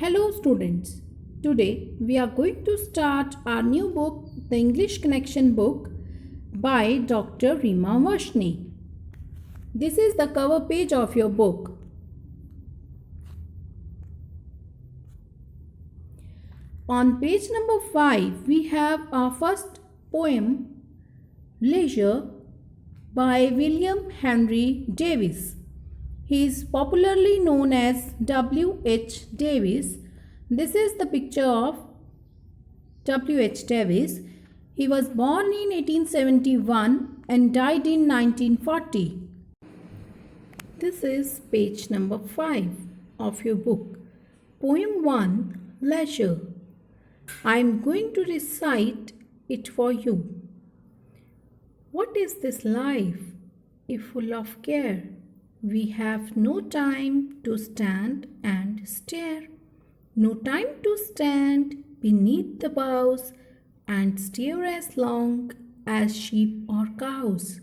Hello students. Today we are going to start our new book, The English Connection book by Dr. Rima Vashni. This is the cover page of your book. On page number 5 we have our first poem, Leisure by William Henry Davies. He is popularly known as W.H. Davies. This is the picture of W.H. Davies. He was born in 1871 and died in 1940. This is page number 5 of your book. Poem 1, Leisure. I am going to recite it for you. What is this life if full of care? We have no time to stand and stare, no time to stand beneath the boughs and stare as long as sheep or cows,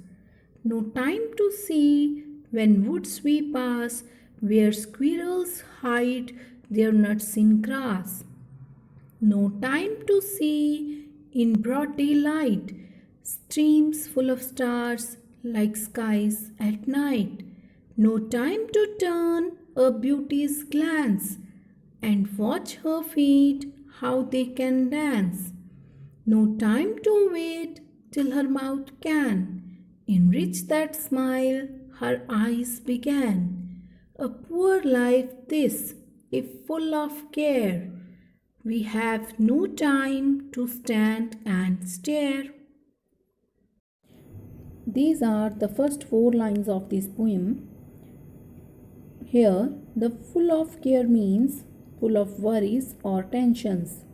no time to see when woods we pass where squirrels hide their nuts in grass, no time to see in broad daylight streams full of stars like skies at night, no time to turn a beauty's glance and watch her feet how they can dance. No time to wait till her mouth can enrich that smile her eyes began. A poor life this, if full of care. We have no time to stand and stare. These are the first 4 lines of this poem. Here, the full of care means full of worries or tensions.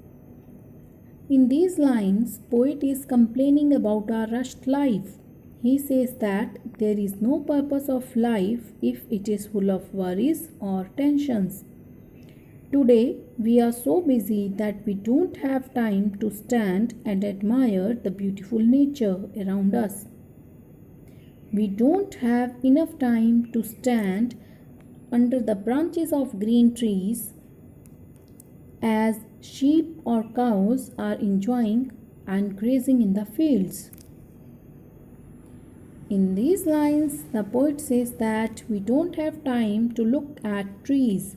In these lines, poet is complaining about our rushed life. He says that there is no purpose of life if it is full of worries or tensions. Today, we are so busy that we don't have time to stand and admire the beautiful nature around us. We don't have enough time to stand under the branches of green trees as sheep or cows are enjoying and grazing in the fields. In these lines, the poet says that we don't have time to look at trees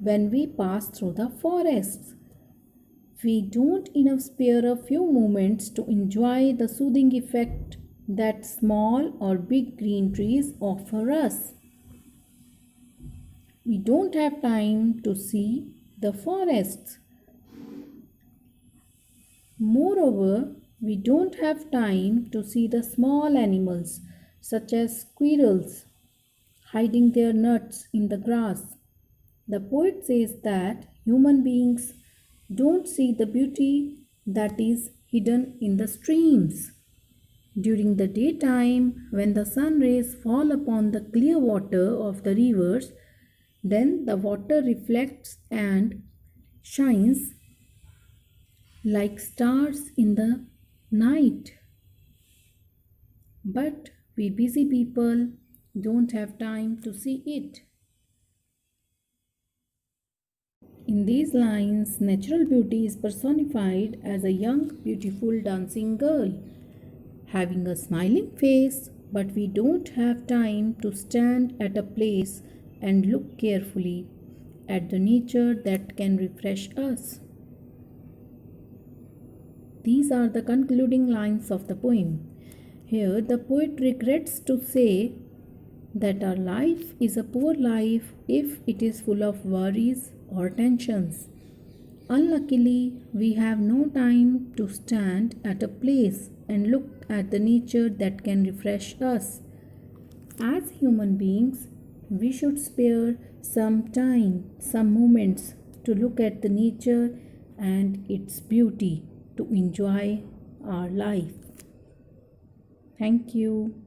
when we pass through the forests. We don't enough spare a few moments to enjoy the soothing effect that small or big green trees offer us. We don't have time to see the forests. Moreover, we don't have time to see the small animals such as squirrels hiding their nuts in the grass. The poet says that human beings don't see the beauty that is hidden in the streams. During the daytime, when the sun rays fall upon the clear water of the rivers, then the water reflects and shines like stars in the night. But we busy people don't have time to see it. In these lines, natural beauty is personified as a young, beautiful dancing girl, having a smiling face, but we don't have time to stand at a place and look carefully at the nature that can refresh us. These are the concluding lines of the poem. Here, the poet regrets to say that our life is a poor life if it is full of worries or tensions. Unluckily, we have no time to stand at a place and look at the nature that can refresh us. As human beings, we should spare some time, some moments to look at the nature and its beauty to enjoy our life. Thank you.